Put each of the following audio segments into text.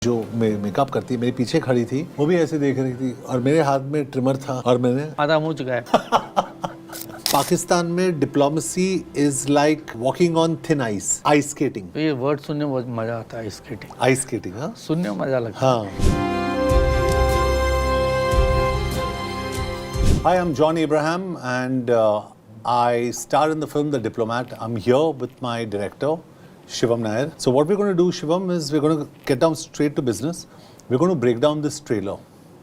जो मेकअप करती है मेरे पीछे खड़ी थी, वो भी ऐसे देख रही थी और मेरे हाथ में ट्रिमर था और मैंने आधा मुंह चुका है। पाकिस्तान में diplomacy is like walking on thin ice, ice skating. तो ये वर्ड सुनने में बहुत मजा आता है, आइस स्केटिंग। आइस स्केटिंग, हाँ, सुनने में मजा लगता हाँ। Hi, I'm John Abraham and I star in the film The Diplomat. I'm here with my director, Shivam Nair. So what we're going to do, Shivam, is we're going to get down straight to business. We're going to break down this trailer.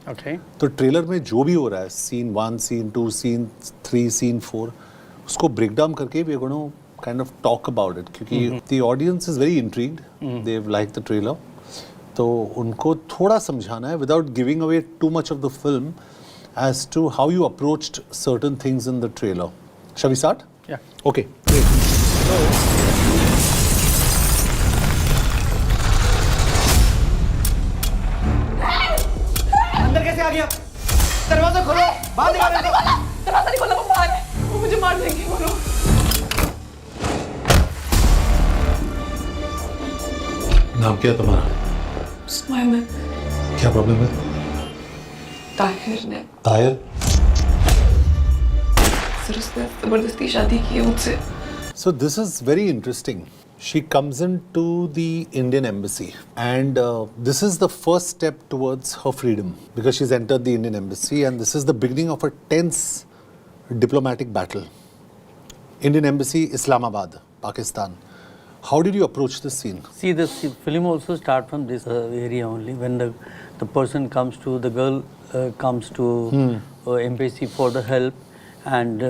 है। Okay. तो trailer में जो भी हो रहा है, scene 1, scene 2, scene 3, scene 4, उसको break down करके we're going to kind of talk about it. क्योंकि the audience is very intrigued. They've liked the trailer. तो उनको थोड़ा समझाना है without giving away too much of the film as to how you approached certain things in the trailer. Shall we start? Yeah. Okay, great. अंदर कैसे आ गया? दरवाजा खोलो, बाहर निकालो इनको। दरवाजा नहीं खोला, वो बाहर है, वो मुझे मार देंगे। बोलो। नाम क्या तुम्हारा? स्माइल। क्या प्रॉब्लम है? ताहिर ने ताहिर? सर उसने जबरदस्ती शादी की है मुझसे। So this is very interesting. She comes into the Indian embassy and this is the first step towards her freedom because she's entered the Indian embassy and this is the beginning of a tense diplomatic battle. Indian embassy, Islamabad, Pakistan. How did you approach this scene? See, this film also start from this area only. When the person comes to, the girl comes to embassy for the help, and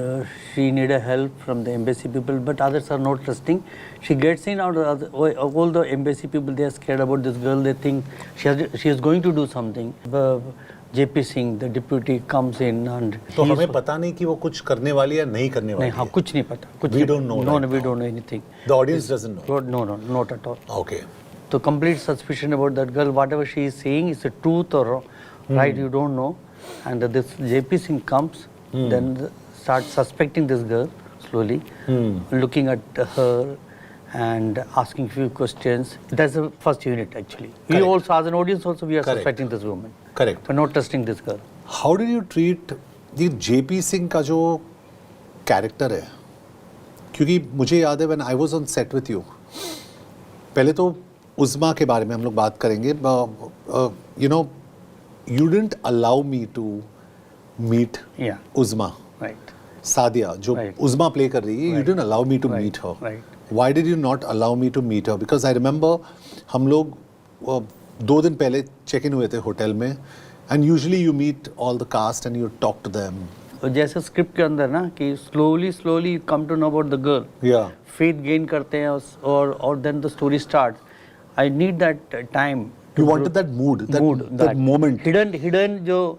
she need a help from the embassy people, but others are not trusting. She gets in, out all the embassy people, they are scared about this girl. They think she is going to do something. JP Singh, the deputy, comes in and तो हमें पता नहीं कि वो कुछ करने वाली है नहीं करने वाली नहीं, हाँ, कुछ नहीं पता, कुछ We don't know no, right we now. don't know anything. The audience doesn't know. No, not at all. Okay. So complete suspicion about that girl, whatever she is saying is a truth or wrong, right, you don't know. And this JP Singh comes, then starts suspecting this girl slowly, looking at her and asking few questions. That's the first unit actually. We Correct. also, as an audience also, we are Correct. suspecting this woman. Correct. We're not trusting this girl. How did you treat the JP Singh का जो character है? क्योंकि मुझे याद है when I was on set with you, पहले तो उज़मा के बारे में हम लोग बात करेंगे. You know, you didn't allow me to meet Yeah. उज़मा. Right. Sadia जो Right. उज़मा प्ले कर रही है, you Right. didn't allow me to Right. meet her. Right. Why did you not allow me to meet her? Because I remember हम लोग 2 दिन पहले check in हुए थे होटल में and usually you meet all the cast and you talk to them. और जैसे script के अंदर ना कि slowly you come to know about the girl. Yeah. Faith gain करते हैं और then the story starts. I need that time. You wanted that mood, that moment. Hidden जो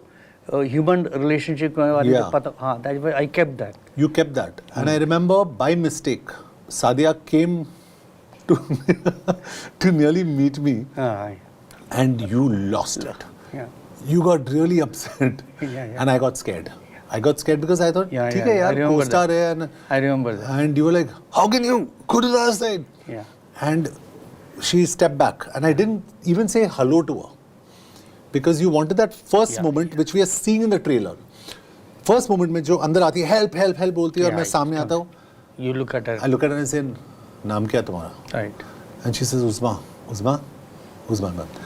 human relationship में वाली Yeah. पता, हाँ, that's why I kept that. You kept that. And I remember by mistake, Sadia came to to nearly meet me and you lost it. Yeah. You got really upset Yeah. and I got scared. I got scared because I thought, Yeah, ठीक yeah, है I यार, remember co-star that. है and I remember that. And you were like, how can you go to the other side? Yeah. And she stepped back and I didn't even say hello to her because you wanted that first moment which we are seeing in the trailer. First moment में जो अंदर आती है help बोलती है और Yeah, मैं सामने आता हूँ. You look at her. I look at her and say, नाम क्या है तुम्हारा? Right. And she says, Uzma.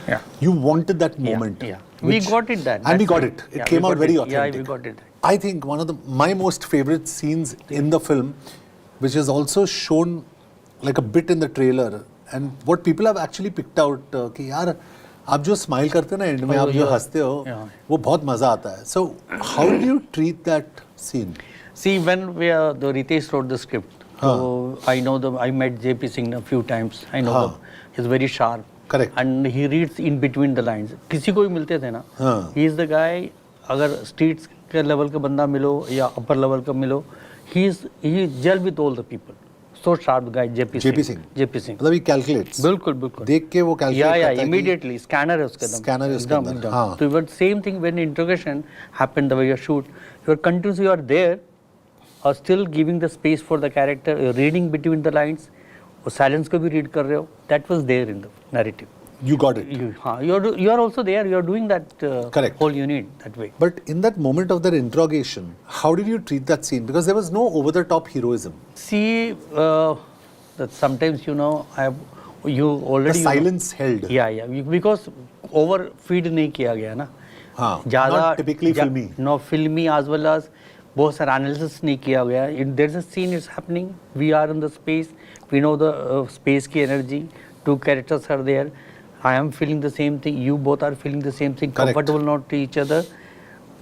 Yeah. You wanted that moment. Yeah. We got it that. And we That's got right. it. It Yeah, came we out got very it. authentic. Yeah, we got it. I think one of my most favorite scenes in the film, which is also shown like a bit in the trailer, and what people have actually picked out कि यार आप जो smile करते हैं ना end में, आप जो हंसते हो, वो बहुत मजा आता है. So how did you treat that scene? See, when the Ritesh wrote the script, so I met JP Singh a few times. I know him. He's very sharp. Correct. And he reads in between the lines. किसी को भी मिलते थे ना, he is the guy. अगर streets के level का बंदा मिलो या upper level का मिलो, he gel with all the people. So sharp guy, JP Singh. मतलब he calculates. बिल्कुल. देख के वो calculate करता है कि immediately. Scanner है उसके अंदर. Scanner है उसके अंदर. हाँ. So but same thing when interrogation happened, the way you shoot, you are continuously you are there, or still giving the space for the character, you're reading between the lines, और silence को भी read कर रहे हो. That was there in the narrative. You got it. You are also there. You are doing that Correct. whole unit that way. But in that moment of their interrogation, how did you treat that scene? Because there was no over-the-top heroism. See, that sometimes you already The silence held. Yeah. Because overfeed नहीं किया गया ना. हाँ. ज़्यादा Not typically filmy. No filmy as well as बहुत सारा analysis नहीं किया गया. There's a scene is happening. We are in the space. We know the space की energy. Two characters are there. I am feeling the same thing. You both are feeling the same thing. Correct. Comfortable not to each other.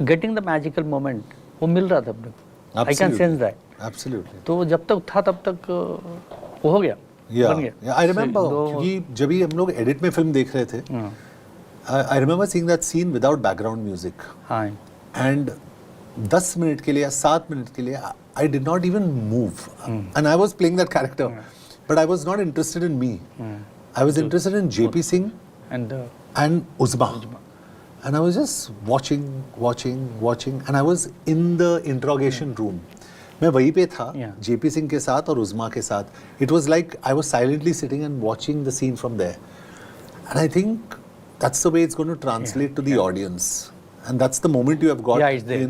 Getting the magical moment. वो मिल रहा था अपने को. I can sense that. Absolutely. तो जब तक था तब तक वो हो गया. Yeah. बन गया. Yeah, I remember. So, क्योंकि जब भी हम लोग edit में film देख रहे थे, I remember seeing that scene without background music. हाँ. And 10 मिनट के लिए या 7 मिनट के लिए I did not even move. And I was playing that character. But I was not interested in me. I was interested in JP Singh And Uzma. And I was just watching. And I was in the interrogation room. मैं वहीं पे था, JP Singh के साथ और Uzma के साथ. It was like I was silently sitting and watching the scene from there. And I think that's the way it's going to translate to the audience. And that's the moment you have got it's there,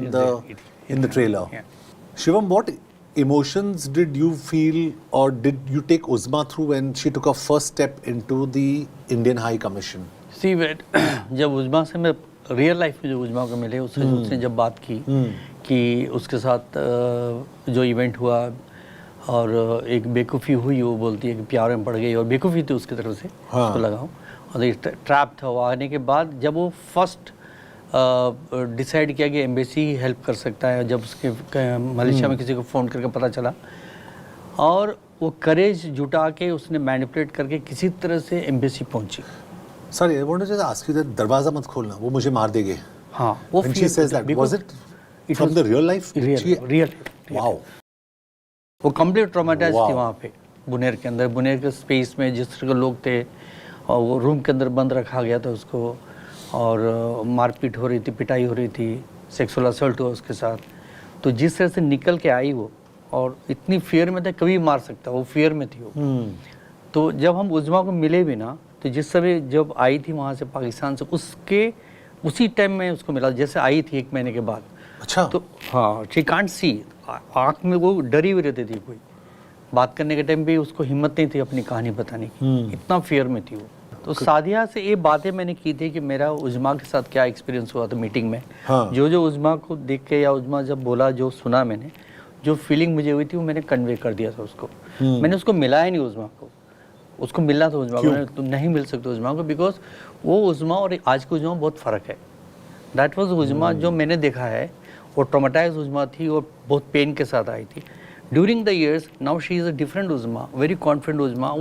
in the trailer. Yeah. Shivam, what emotions did you feel or did you take Uzma through when she took her first step into the Indian High Commission? See, जब उज़मा से मैं real life में जो उज़मा को मिले उसने जब बात की कि उसके साथ जो इवेंट हुआ और एक बेवकूफ़ी हुई, वो बोलती है कि प्यार में पड़ गई और बेवकूफ़ी थी उसकी तरफ से, उसको लगाऊँ, और एक ट्रैप था वो. आने के बाद जब वो फर्स्ट डिसाइड किया कि एम्बेसी हेल्प कर सकता है, जब उसके मलेशिया में किसी को फ़ोन करके पता चला, और वो करेज जुटा के उसने मैनिपुलेट करके किसी तरह से एम्बेसी पहुंची. Sorry, I wanted to just ask you that दरवाज़ा मत खोलना, वो मुझे मार देंगे. हाँ, वो When she says that, was it from the real life? Real. Wow. वो कंप्लीट ट्रॉमेटाइज Wow. थी वहाँ पे बुनेर के अंदर. बुनेर के स्पेस में जिस तरह के लोग थे और वो रूम के अंदर बंद रखा गया था उसको, और मारपीट हो रही थी, पिटाई हो रही थी, सेक्सुअल असल्ट हुआ उसके साथ. तो जिस तरह से निकल के आई वो, और इतनी फियर में था, कभी मार सकता, वो फियर में थी वो. तो जब हम उज़मा को मिले भी ना, तो जिस समय जब आई थी वहाँ से पाकिस्तान से, उसी टाइम में उसको मिला जैसे आई थी 1 महीने के बाद. अच्छा. तो हाँ, शी कांट सी, आँख में वो डरी हुई रहती थी. कोई बात करने के टाइम भी उसको हिम्मत नहीं थी अपनी कहानी बताने की, इतना फियर में थी वो. तो सादिया से ये बातें मैंने की थी कि मेरा उज़मा के साथ क्या एक्सपीरियंस हुआ था मीटिंग में. हाँ. जो उज़मा को देख के या उज़मा जब बोला, जो सुना मैंने, जो फीलिंग मुझे हुई थी वो मैंने कन्वे कर दिया था उसको. मैंने उसको मिलाया नहीं उज़मा को, उसको मिलना था उज़मा को. तुम नहीं मिल सकते उज़मा को, बिकॉज वो उज़मा और आज की उज़मा बहुत फ़र्क है. दैट वाज उज़मा जो मैंने देखा है, वो ट्रॉमेटाइज उज़मा थी और बहुत पेन के साथ आई थी. During the years, now she is a different Uzma, very confident Uzma.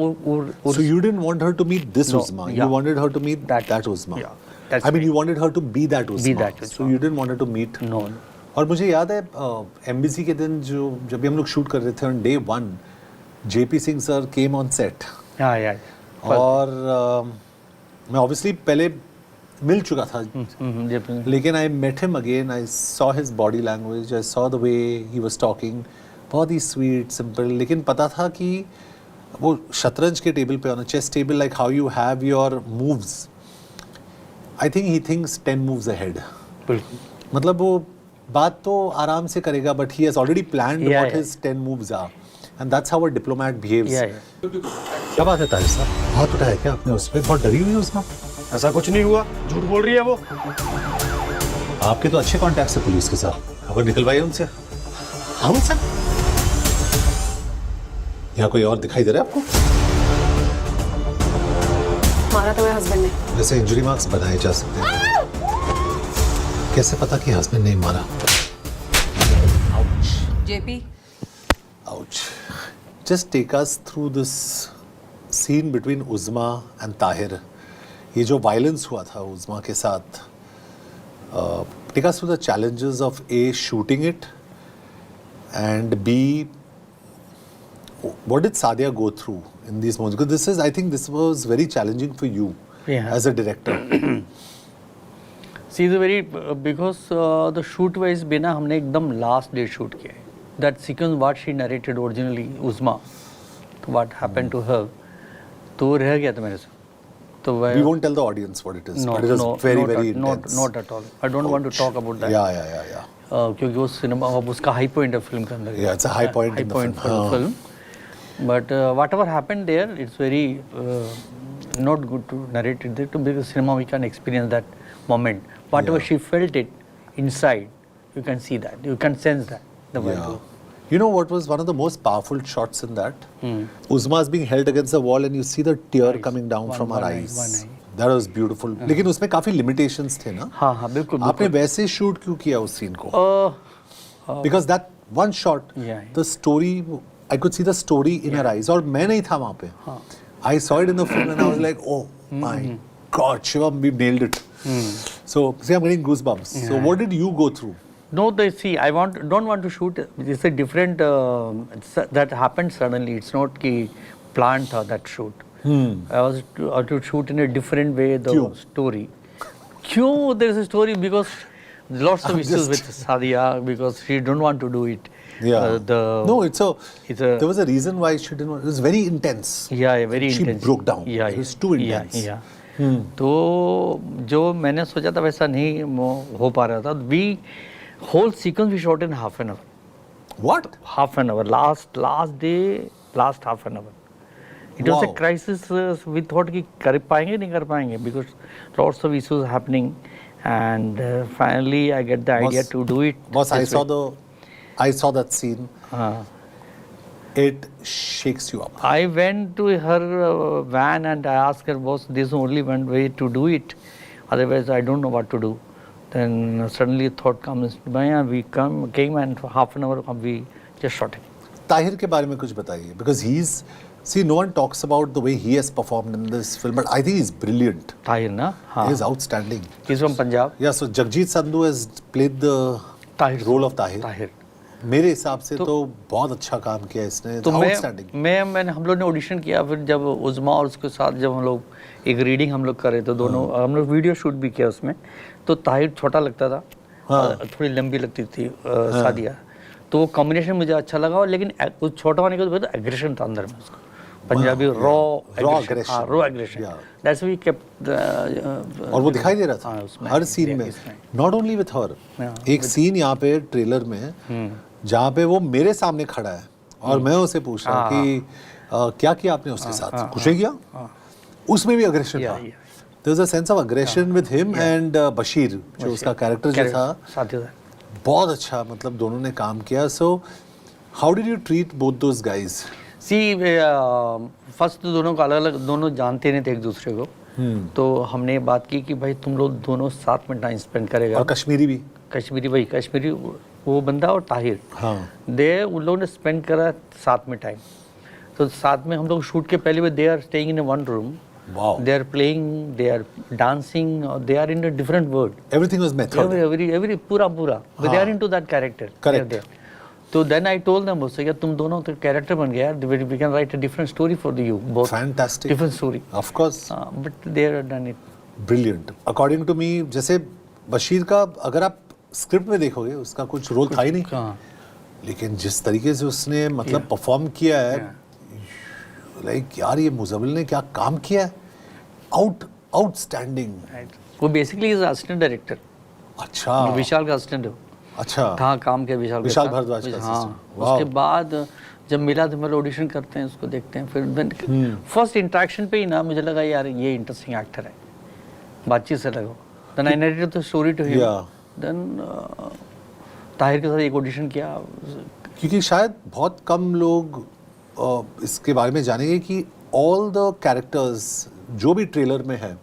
So you didn't want her to meet this No, Uzma. yeah. You wanted her to meet that Uzma. Yeah, that's I mean, right. you wanted her to be that Uzma. Be that Uzma. So you didn't want her to meet. No. और मुझे याद है MBC के दिन जब भी हम लोग शूट कर रहे थे on day 1, JP Singh sir came on set. Yeah. और मैं obviously पहले मिल चुका था, लेकिन I met him again. I saw his body language. I saw the way he was talking. बहुत ही स्वीट सिंपल, लेकिन पता था कि वो शतरंज के टेबल पे, on chess table, like how you have your moves, I think he thinks 10 moves ahead. मतलब वो बात तो आराम से करेगा, but he has already planned what his 10 moves are, and that's how a diplomat behaves. क्या बात है तारिक साहब, हाथ उठाया क्या आपने उस पे? बहुत डरी हुई उसमें. ऐसा कुछ नहीं हुआ, झूठ बोल रही है वो. आपके तो अच्छे कॉन्टैक्ट्स है पुलिस के साथ, खबर निकलवाई उनसे. हम सर यहाँ कोई और दिखाई दे रहा है आपको? मारा तो मेरे हस्बैंड ने. वैसे इंजरी मार्क्स बनाए जा सकते हैं. कैसे पता कि हस्बैंड ने मारा? JP, Ouch. Just take us through this scene between Uzma and Tahir. ये जो violence हुआ था Uzma के साथ. Take us through the challenges of A, shooting it, and B, what did Sadia go through in these moments? Because I think this was very challenging for you as a director. See, the very because the shoot wise बिना हमने एकदम last day shoot किया है. That sequence what she narrated originally, Uzma, what happened to her, तो रह गया था मेरे से. तो वह We won't tell the audience what it is, no, but it is no, very, not, very not, intense. not at all. I don't want to talk about that. Yeah. क्योंकि वो सिनेमा अब उसका हाई पॉइंट है film के अंदर. Yeah, it's a high point in the film. for the film. But whatever happened there, it's very not good to narrate it there. To because cinema, we can experience that moment. Whatever she felt it inside, you can see that. You can sense that. The Yeah. You know what was one of the most powerful shots in that? Uzma is being held against the wall and you see the tear coming down from her eyes. One eye. That was beautiful. लेकिन उसमें काफी limitations थे ना? हाँ बिल्कुल. आपने वैसे shoot क्यों किया उस scene को? Because that one shot, the story, I could see the story in her eyes. और मैं नहीं था वहाँ पे. I saw it in the film and I was like, oh my God, Shivam, we nailed it. So, see, I'm getting goosebumps. So, what did you go through? No, they see. Don't want to shoot. It's a different. That happened suddenly. It's not ki planned tha that shoot. I was to shoot in a different way the story. Kyun? There is a story because lots of issues with Sadia because she don't want to do it. Yeah. No, it's a. There was a reason why she didn't want. It was very intense. Yeah, very she intense. She broke down. Yeah, it was too intense. Yeah. तो जो मैंने सोचा था वैसा नहीं हो पा रहा था. We whole sequence we shot in half an hour. What? Half an hour. Last day, last half an hour. It was a crisis. We thought कि कर पाएंगे नहीं कर पाएंगे because lots of issues happening, and finally I get the idea to do it. Boss, I saw that scene. It shakes you up. I went to her van and I asked her, boss, this is only one way to do it. Otherwise, I don't know what to do. Then suddenly thought comes to my mind. We came and for half an hour we just shot it. Tahir के बारे में कुछ बताइए because no one talks about the way he has performed in this film, but I think he's brilliant. Tahir, na? He is outstanding. He's from Punjab. Yeah, so Jagjit Sandhu has played the role of Tahir. मेरे हिसाब से तो बहुत अच्छा काम किया इसने. तो मैंने हम लोग ने ऑडिशन किया. फिर जब उज़मा और उसके साथ जब हम लोग एक रीडिंग हम लोग कर रहे थे दोनों, हम लोग वीडियो शूट भी किया उसमें. तो ताहिर छोटा लगता था, थोड़ी लंबी लगती थी सादिया. तो वो कॉम्बिनेशन मुझे अच्छा लगा. लेकिन उस छोटा होने के बाद एग्रेशन था अंदर में उसको. Punjabi raw aggression. That's we kept. और वो दिखाई दे रहा था हर सीन में. Not only with her. एक सीन यहाँ पे ट्रेलर में जहाँ पे वो मेरे सामने खड़ा है और मैं उसे पूछ रहा हूँ कि क्या किया आपने उसके साथ, कुछ नहीं किया. उसमें भी अग्रेशन था. There was a sense of aggression with him and Bashir जो उसका कैरेक्टर जो था. बहुत अच्छा, मतलब दोनों ने काम किया. So how did you treat both those guys? See, first तो दोनों को अलग-अलग, दोनों जानते नहीं थे एक दूसरे को. तो हमने बात की कि भाई तुम लोग दोनों साथ में टाइम स्पेंड करेगा. और कश्मीरी वो बंदा और ताहिर. उन लोगों ने स्पेंड करा साथ में टाइम. तो साथ में हम लोग शूट के पहले they are staying in one room. They are playing, they are dancing, they are in a different world. Everything was method. Every pura. But they are into that character. Correct. So then I told them also, तुम दोनों तो character बन गया. We can write a different story for you both. Fantastic. Different story. Of course. But they have done it. Brilliant. According to me, जैसे बशीर का अगर आप script में देखोगे उसका कुछ रोल था ही नहीं. लेकिन जिस तरीके से उसने मतलब परफॉर्म किया है, लाइक यार ये मुज़म्मिल ने क्या काम किया है. आउटस्टैंडिंग. वो बेसिकली इज असिस्टेंट डायरेक्टर. अच्छा. विशाल का असिस्टेंट है. अच्छा. कहाँ काम किया विशाल भारद्वाज का. हाँ. उसके बाद जब मिला तो मेरे ऑडिशन करते हैं, उसको देखते हैं. फिर फर्स्ट इंटरेक्शन पे ही ना मुझे लगा यार ये इंटरेस्टिंग एक्टर है. बातचीत से लगा. Then I narrated the story to him. Then Tahir के साथ एक ऑडिशन किया. क्योंकि शायद बहुत कम लोग इसके बारे में जानेंगे कि ऑल द कैरेक्टर्स जो भी ट्रेलर में है,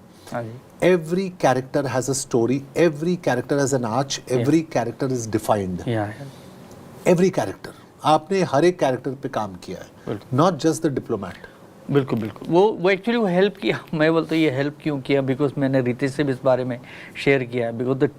every character has a story, every character has an arch, every character is defined. Every character. आपने हर एक कैरेक्टर पे काम किया है, not just the diplomat. बिल्कुल. वो एक्चुअली वो हेल्प किया. मैं बोलता हूँ ये हेल्प क्यों किया, बिकॉज मैंने रितेश से भी इस बारे में शेयर किया है. Because the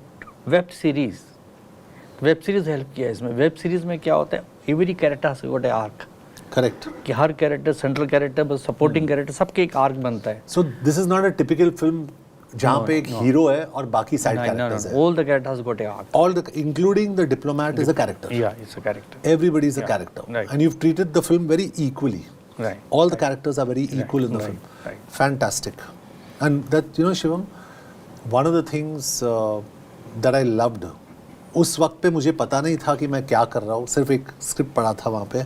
web series help किया इसमें. वेब सीरीज में क्या होता है, every character has got a arc. Correct. कि हर character, central character, supporting character, सबके एक आर्क बनता है. So this is not a typical film जहाँ पे एक हीरो है और बाकी साइड कैरेक्टर्स हैं. All the characters got a arc. All the, including the diplomat, is a character. Yeah, it's a character. Everybody is a character. Right. And you've treated the film very equally. Right. All the characters are very equal in the film. Right. Fantastic. And that, you know, Shivam, one of the things that I loved, उस वक्त पे मुझे पता नहीं था कि मैं क्या कर रहा हूँ, सिर्फ एक स्क्रिप्ट पढ़ा था वहाँ पे,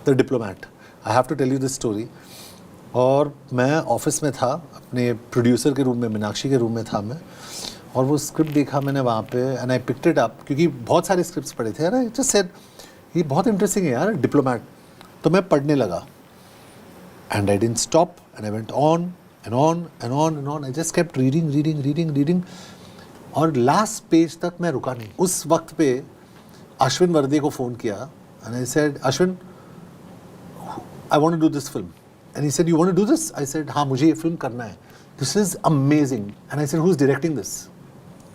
the diplomat. I have to tell you this story. और मैं ऑफिस में था, अपने प्रोड्यूसर के रूम में, मीनाक्षी के रूम में था मैं, और वो स्क्रिप्ट देखा मैंने वहाँ पे, and I picked it up, क्योंकि बहुत सारे स्क्रिप्ट्स पढ़े थे यार. आई जस्ट सेड ये बहुत इंटरेस्टिंग है यार, डिप्लोमैट. तो मैं पढ़ने लगा, and I didn't stop, and I went on and on and on and on. I just kept reading, और लास्ट पेज तक मैं रुका नहीं. उस वक्त पे अश्विन वर्दे को फ़ोन किया, and I said, Ashwin, I want to do this film. And he said, you want to do this? I said, हाँ, मुझे ये फिल्म करना है. This is amazing. And I said, who is directing this?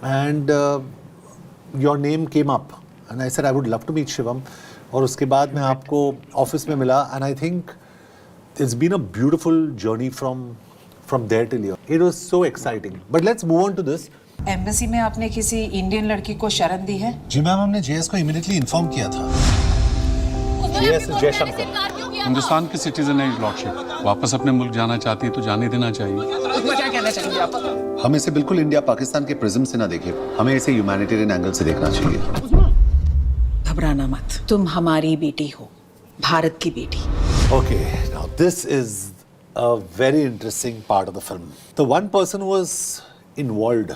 And your name came up, and I said, I would love to meet Shivam. और उसके बाद मैं आपको ऑफिस में मिला, and I think it's been a beautiful journey from there till here. It was so exciting. But let's move on to this. Embassy में आपने किसी इंडियन लड़की को शरण दी है? जी मैम, हमने जेएस को इमीडिएटली इन्फॉर्म किया था. जेएस जयशंकर हिंदुस्तान की सिटीजन है लॉर्डशिप. वापस अपने मुल्क जाना चाहती है तो जाने देना चाहिए. क्या कहना चाहेंगे आप? हम इसे बिल्कुल इंडिया पाकिस्तान के प्रिज्म से ना देखें, हमें इसे ह्यूमैनिटेरियन एंगल से देखना चाहिए. घबराना मत, तुम हमारी बेटी हो, भारत की बेटी. Okay, now this is a very interesting part of the film. The one person who was involved,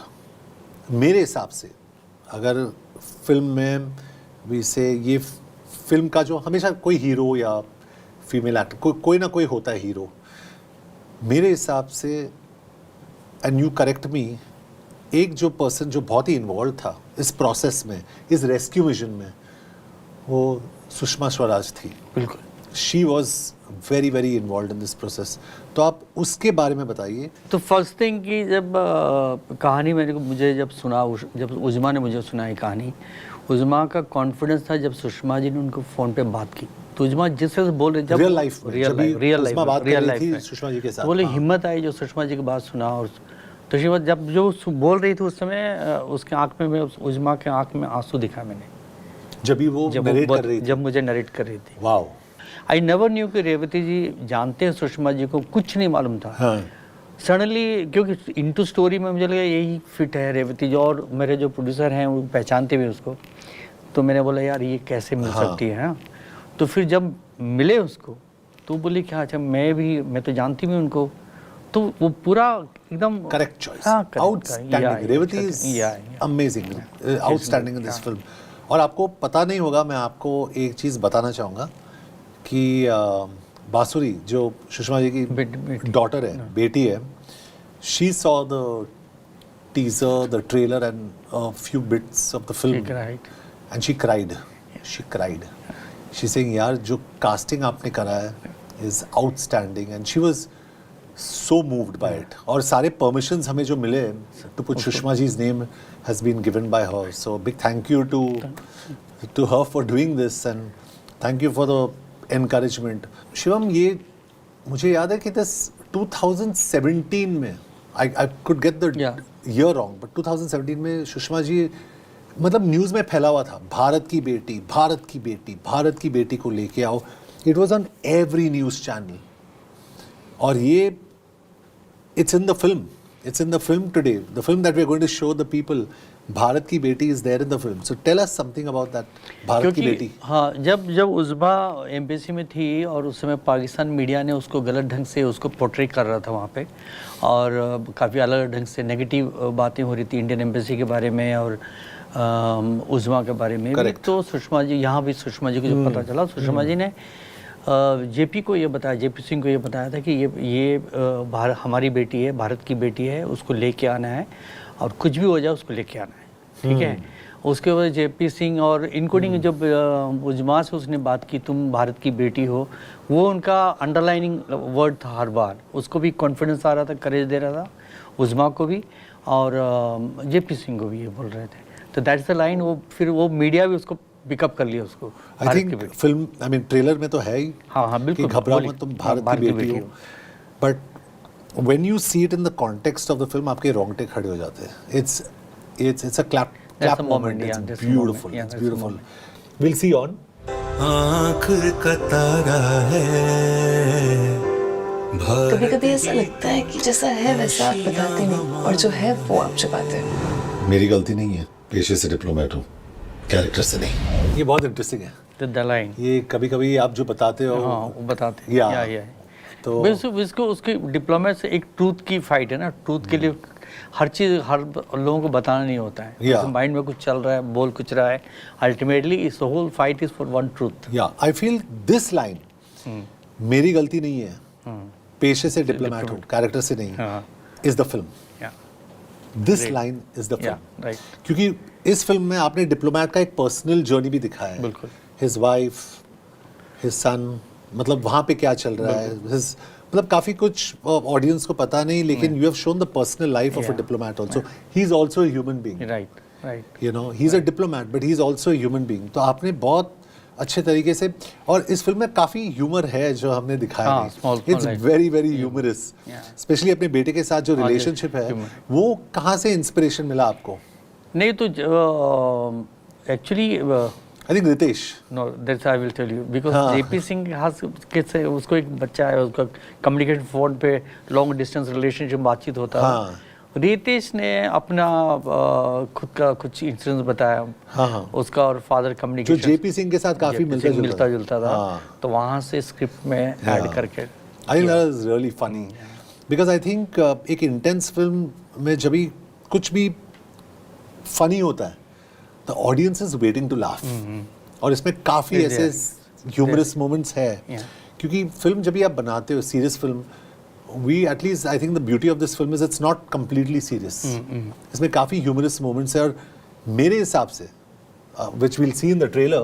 मेरे हिसाब से, अगर फिल्म में भी से ये फिल्म का जो हमेशा कोई हीरो या फीमेल एक्टर कोई ना कोई होता है हीरो, मेरे हिसाब से, एंड यू करेक्ट मी, एक जो पर्सन जो बहुत ही इन्वॉल्व था इस प्रोसेस में, इस रेस्क्यू मिशन में, वो सुषमा स्वराज थी. बिल्कुल. She was very very involve in this process. तो आप उसके बारे में बताइए. तो फर्स्ट थिंग कि जब कहानी मुझे जब सुना, जब उज़मा ने मुझे सुनाई कहानी, उज़मा का कॉन्फिडेंस था. जब सुषमा जी ने उनको फ़ोन पे बात की, तो उज़मा जिस तरह से बोल रहे, जब रियल लाइफ में सुषमा जी के साथ, बोले, हिम्मत आई जो सुषमा जी की बात सुना. और तो सुषमा जब जो बोल रही थी उस समय, उसके आँख में, उज़मा के आँख में आंसू दिखा मैंने, जब मुझे नरेट कर रही थी. वाओ. आई नेवर न्यू कि रेवती जी जानते हैं सुषमा जी को, कुछ नहीं मालूम था. हाँ. सडनली, क्योंकि इनटू स्टोरी में मुझे लगा यही फिट है रेवती जी, और मेरे जो प्रोड्यूसर हैं वो पहचानते भी उसको. तो मैंने बोला यार ये कैसे मिल सकती है. हाँ. तो फिर जब मिले उसको, तो बोली कि अच्छा, मैं तो जानती हूँ उनको. तो वो पूरा एकदम करेक्ट चॉइस. हाँ, outstanding. Revathi is amazing, outstanding in this film. और आपको पता नहीं होगा, मैं आपको एक चीज़ बताना चाहूँगा कि बांसुरी जो सुषमा जी की डॉटर है, बेटी है, she saw the teaser, the trailer and a few bits of the film. She cried. And she cried. She cried. She's saying, यार जो casting आपने करा है is outstanding, and she was so moved by it. और सारे permissions हमें जो मिले to put Sushma ji's name has been given by her. So big thank you to her for doing this, and thank you for the encouragement. Shivam, ये मुझे याद है कि this 2017 में I could get the year wrong, but 2017 में सुषमा जी मतलब news में फैला हुआ था, भारत की बेटी, भारत की बेटी, भारत की बेटी को लेके आओ. It was on every news channel. और ये it's in the film today, the film that we are going to show the people. Bharat ki Beti is there in the film. So tell us something about that Bharat ki Beti. हाँ, जब उज़मा embassy में थी और उस समय Pakistan media ने उसको गलत ढंग से उसको पोर्ट्रे कर रहा था वहाँ पे, और काफ़ी अलग ढंग से नेगेटिव बातें हो रही थी इंडियन एम्बेसी के बारे में और उज़मा के बारे में भी. तो सुषमा जी, यहाँ भी सुषमा जी को जो पता चला, सुषमा जी ने जेपी को ये बताया, जेपी सिंह को ये बताया था कि ये हमारी बेटी है, भारत की बेटी है, उसको लेके आना है, और कुछ भी हो जाए उसको लेके आना है. ठीक है. उसके बाद जेपी सिंह और इंक्लूडिंग जब उज़मा से उसने बात की, तुम भारत की बेटी हो, वो उनका अंडरलाइनिंग वर्ड था हर बार. उसको भी कॉन्फिडेंस आ रहा था, करेज दे रहा था उज़मा को भी, और जेपी सिंह को भी ये बोल रहे थे. तो दैट्स द लाइन. वो फिर वो मीडिया भी उसको पिकअप कर लिया उसको. I think film, I mean trailer में तो है ही, हाँ बिल्कुल, घबराओ मत, तुम भारत की बेटी हो. But when you see it in the context of the film, आपके रोंगटे खड़े हो जाते हैं. It's a clap moment. It's beautiful, it's beautiful. Will see on. आँख का तारा है कभी कभी ऐसा लगता है कि जैसा है वैसा आप बताते नहीं और जो है वो आप छुपाते हैं। मेरी गलती नहीं है, पेशे से डिप्लोमेट हूँ, कैरेक्टर से नहीं। ये बहुत इंटरेस्टिंग है। The line. ये कभी कभी आप जो बताते हो हाँ वो बताते हैं। या तो इसको उसके डिप्लोमेट से एक ट्रूथ की फाइट है ना, ट्रूथ के लिए हर चीज़ हर लोगों को बताना नहीं होता है। Yeah. माइंड में कुछ चल रहा है, बोल कुछ रहा है, अल्टीमेटली इस whole fight is for one truth. या आई फील दिस लाइन मेरी गलती नहीं है, पेशे से डिप्लोमेट हूँ, कैरेक्टर से नहीं, is the film. This line is the film, right. क्योंकि इस फिल्म में आपने डिप्लोमेट का एक पर्सनल जर्नी भी दिखाया है। बिल्कुल। हिज वाइफ, हिज सन, मतलब वहाँ पे क्या चल रहा है, his, मतलब काफी कुछ ऑडियंस को पता नहीं, लेकिन you have shown the personal life of a diplomat also. He is also a human being, right. You know, he is a diplomat but he is also a human being. तो आपने बहुत अच्छे तरीके से, और इस फिल्म में काफी ह्यूमर है जो हमने दिखाया हाँ, है। small it's life. Very very humorous, specially अपने बेटे के साथ जो रिलेशनशिप है, humor. वो कहाँ से इंस्पिरेशन मिला आपको? नहीं तो actually I think Ritesh. No that's I will tell you because हाँ। जेपी सिंह हैज किड्स, उसको एक बच्चा है, उसका कम्युनिकेशन फोन पे लॉन्ग डिस्टेंस रिलेशनशिप बातचीत होता है। हाँ। रितेश ने अपना खुद का कुछ इंसिडेंस बताया। हाँ। उसका और फादर जो कम्युनिकेशन जेपी सिंह के साथ काफी मिलता जुलता था। हाँ। तो वहाँ से स्क्रिप्ट में ऐड करके I think that is really funny, because I think एक इंटेंस फिल्म में जब भी कुछ भी फनी होता है, the audience is waiting to laugh, और इसमें काफी ऐसे ह्यूमरस मोमेंट्स है, क्योंकि फिल्म जब भी आप बनाते हो serious film, we at least I think the beauty of this film is it's not completely serious. इसमें काफी humorous moments है, और मेरे हिसाब से which we'll see in the trailer,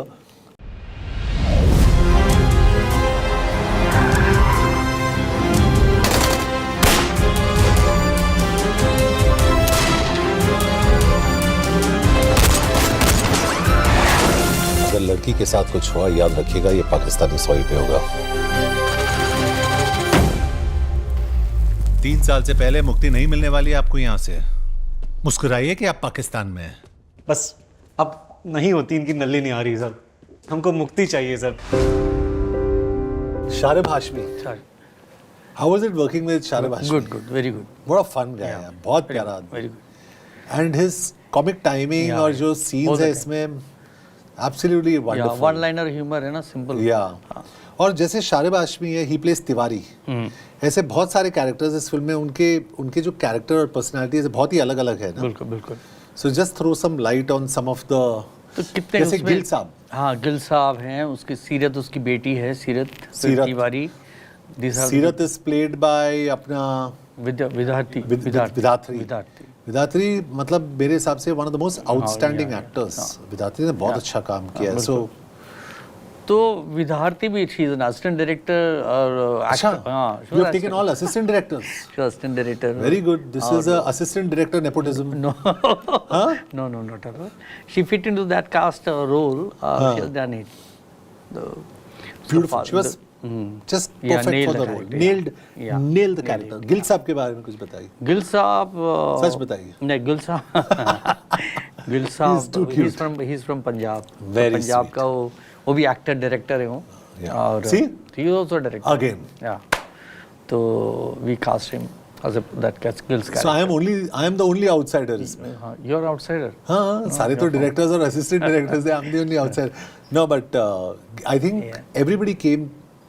अगर लड़की के साथ कुछ हुआ, याद रखिएगा ये पाकिस्तानी सॉइल पे होगा। 3 साल से पहले मुक्ति नहीं मिलने वाली आपको यहाँ से। मुस्कुराइए कि आप पाकिस्तान में हैं। बस अब नहीं होती इनकी नल्ली नहीं आ रही सर, हमको मुक्ति चाहिए sir. Sharib Hashmi, how was it working with Sharib Hashmi? Good very good. What a fun guy है, बहुत प्यारा आदमी। Very good. And his comic timing Yeah, और जो all scenes the है time. इसमें absolutely wonderful. One liner humour है ना, सिंपल। Yeah. और जैसे शारिब हाशमी है, he plays तिवारी। ऐसे बहुत सारे कैरेक्टर्स इस फिल्म में, उनके जो कैरेक्टर और पर्सनालिटीज बहुत ही अलग अलग है ना। बिल्कुल बिल्कुल। So just throw some light on some of the, तो कितने जैसे उसमें- गिल साहब। हाँ गिल साहब हैं, उसकी सीरत उसकी बेटी है सीरत तिवारी। सीरत इज प्लेड बाय अपना विद्यार्थी विधात्री, मतलब मेरे हिसाब से one of the most outstanding actors. Vidhatri ने बहुत अच्छा काम किया है। सो तो विद्यार्थी भी she is an assistant director और अच्छा, हाँ you have taken all assistant directors. Assistant director. Very good. This is a assistant director nepotism. No, no, not at all. She fit into that cast role. She has done it. Beautiful. She was just Yeah, perfect nailed for the the role. character, yeah. Nailed the character. Gill साहब के बारे में कुछ बताइए। गिल साहब सच बताइए। नहीं गिल साहब too cute. he's from Punjab. Very Punjab sweet. का वो भी एक्टर डायरेक्टर है वो। Yeah. और See? he is also director Again. yeah, तो we cast him as a that Gil's character. So I am the only outsider इसमें। हाँ, you're outsider. हाँ, सारे तो directors और assistant directors हैं। I'm the only outsider. No, but I think everybody came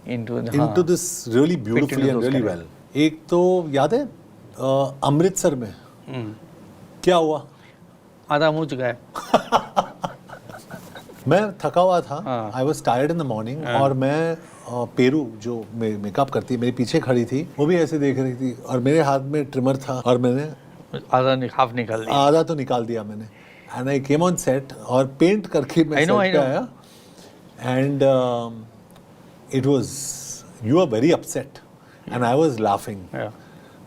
into this really beautifully and really well. एक तो याद है अमृतसर में क्या हुआ? आधा मुँह चुका है। मैं थका हुआ था, I was tired in the morning, और मैं पेरू जो मेकअप करती है मेरे पीछे खड़ी थी, वो भी ऐसे देख रही थी, और मेरे हाथ में ट्रिमर था, और मैंने हाफ निकाल दिया। आधा तो निकाल दिया मैंने, and I came on set और पेंट करके मैं सेट पे आया, and it was, you are very upset and I was laughing.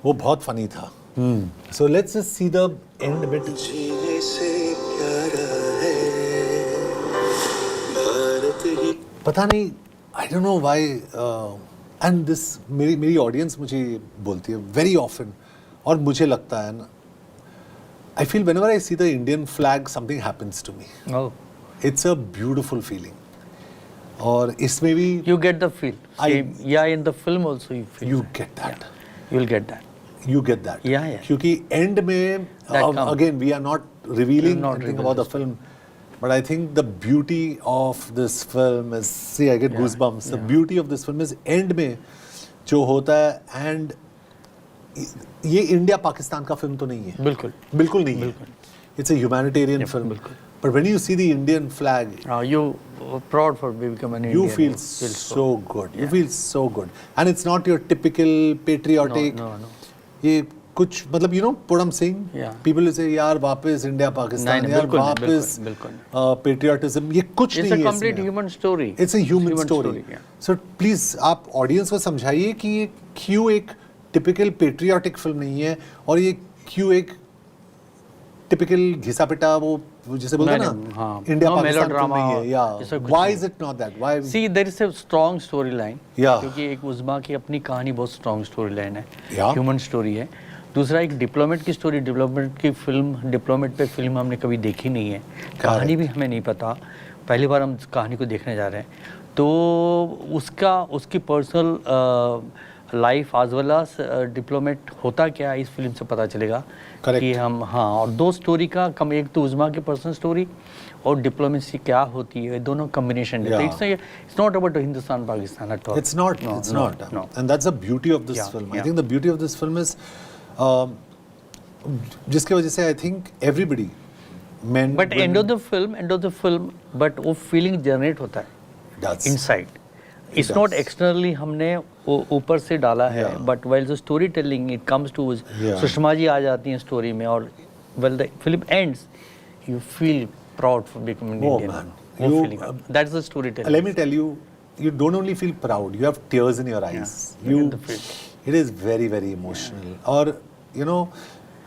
वो बहुत फनी था। So let's just see the end bit. पता नहीं, I don't know why, and this मेरी ऑडियंस मुझे बोलती है वेरी ऑफन, और मुझे लगता है ना, I feel whenever I see the Indian flag something happens to me. It's a beautiful feeling. और इसमें भी You get the feel. I- Same, yeah, in the film also you feel. you that. get that. You'll get that. You get that. Yeah, yeah. क्योंकि end में That comes. again we are not revealing We're not anything revealing about the film, but I think the beauty of this film is, see, I get goosebumps. The beauty of this film is end में जो होता है, and ये India Pakistan का film तो नहीं है, बिल्कुल. बिल्कुल नहीं है. It's a humanitarian film. बिल्कुल. But when you see the Indian flag, You proud for become an you Indian. feel so good. You feel so good, and it's not your typical patriotic. No. ये कुछ मतलब Puram Singh. Yeah. People say यार वापस India Pakistan, नहीं, यार बिल्कुल नहीं, वापस बिल्कुल patriotism, ये कुछ It's नहीं a है complete इसमें. human story. It's a human story. Yeah. So please आप audience को समझाइए कि ये क्यों एक typical patriotic film नहीं है, और ये क्यों एक typical घिसा पिटा वो जिसे बोलते हैं नहीं, ना, हाँ, India no Pakistan film melodrama नहीं है. और ऐसा Yeah. कुछ Why नहीं. is it not that? Why? See, there is a strong storyline. Yeah. क्योंकि एक उज़्मा की अपनी कहानी बहुत स्ट्रॉन्ग स्टोरी लाइन है. Yeah. ह्यूमन स्टोरी है. दूसरा एक डिप्लोमेट की स्टोरी, डिप्लोमेट की फिल्म, डिप्लोमेट पे फिल्म हमने कभी देखी नहीं है, कहानी भी हमें नहीं पता, पहली बार हम कहानी को देखने जा रहे हैं, तो उसकी पर्सनल लाइफ आज वेल एज डिप्लोमेट होता क्या है इस फिल्म से पता चलेगा. Correct. कि हम और दो स्टोरी का कम, एक तो उज़्मा की पर्सनल स्टोरी और डिप्लोमेसी क्या होती है, दोनों कॉम्बिनेशन है. It's not about Hindustan Pakistan at all. It's not. No, It's no, not. no. And that's the beauty of this Yeah, film. I yeah. think the beauty of this film is, जिसके वजह से I think everybody, men, but end of women, the film but वो feeling generate होता है does. Inside. It's does. Not externally हमने वो ऊपर से डाला है, Yeah. But well the story telling it comes to Yeah. Sushma ji आ जाती हैं स्टोरी में, और well the film ends you feel proud for becoming Oh, Indian. man. वो You- feeling that's the story telling. Let me tell you, you don't only feel proud, you have tears in your eyes. you get the feel. It is very, very emotional. और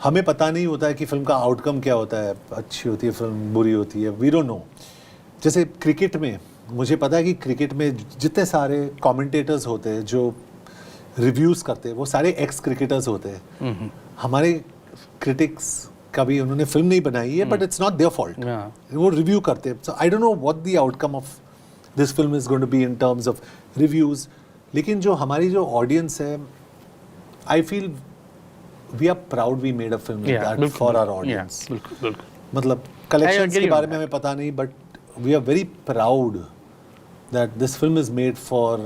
हमें पता नहीं होता है कि film का outcome क्या होता है, अच्छी होती है फिल्म, बुरी होती है, वी डोंट नो. जैसे क्रिकेट में मुझे पता है कि क्रिकेट में जितने सारे कमेंटेटर्स होते हैं जो रिव्यूज़ करते हैं, वो सारे एक्स क्रिकेटर्स होते हैं. हमारे क्रिटिक्स कभी उन्होंने फिल्म नहीं बनाई है, but it's not their fault. वो रिव्यू करते हैं. So I don't know what the outcome of this film is going to be in terms of reviews. लेकिन जो हमारी जो ऑडियंस है, I feel we are proud we made a film like that for our audience. बिल्कुल. मतलब collections agree के on बारे में हमें पता नहीं, but we are very proud that this film is made for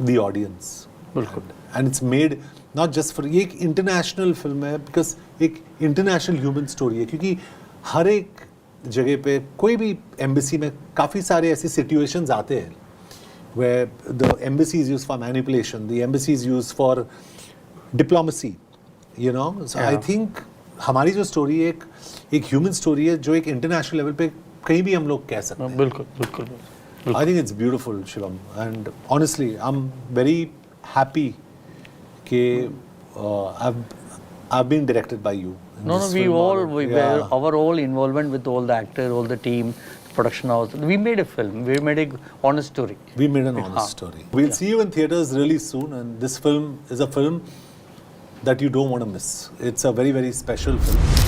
the audience. बिल्कुल. And it's made not just for, ये एक इंटरनेशनल फिल्म है, बिकॉज एक इंटरनेशनल ह्यूमन स्टोरी है. क्योंकि हर एक जगह पे कोई भी एम्बेसी में काफ़ी सारे ऐसे सिचुएशंस आते हैं where the embassy is used for manipulation, the embassy is used for diplomacy, so I think हमारी जो स्टोरी एक ह्यूमन स्टोरी है जो एक इंटरनेशनल लेवल पे कहीं भी हम लोग कह सकते हैं. बिल्कुल. I think it's beautiful, Shivam, and honestly I'm very happy कि I've been directed by you. in No, this we film. all, Yeah. our all involvement with all the actors, all the team, production house. We made a film. We made a honest story. We made an honest story. We'll see you in theaters really soon, and this film is a film that you don't want to miss. It's a very, very special film.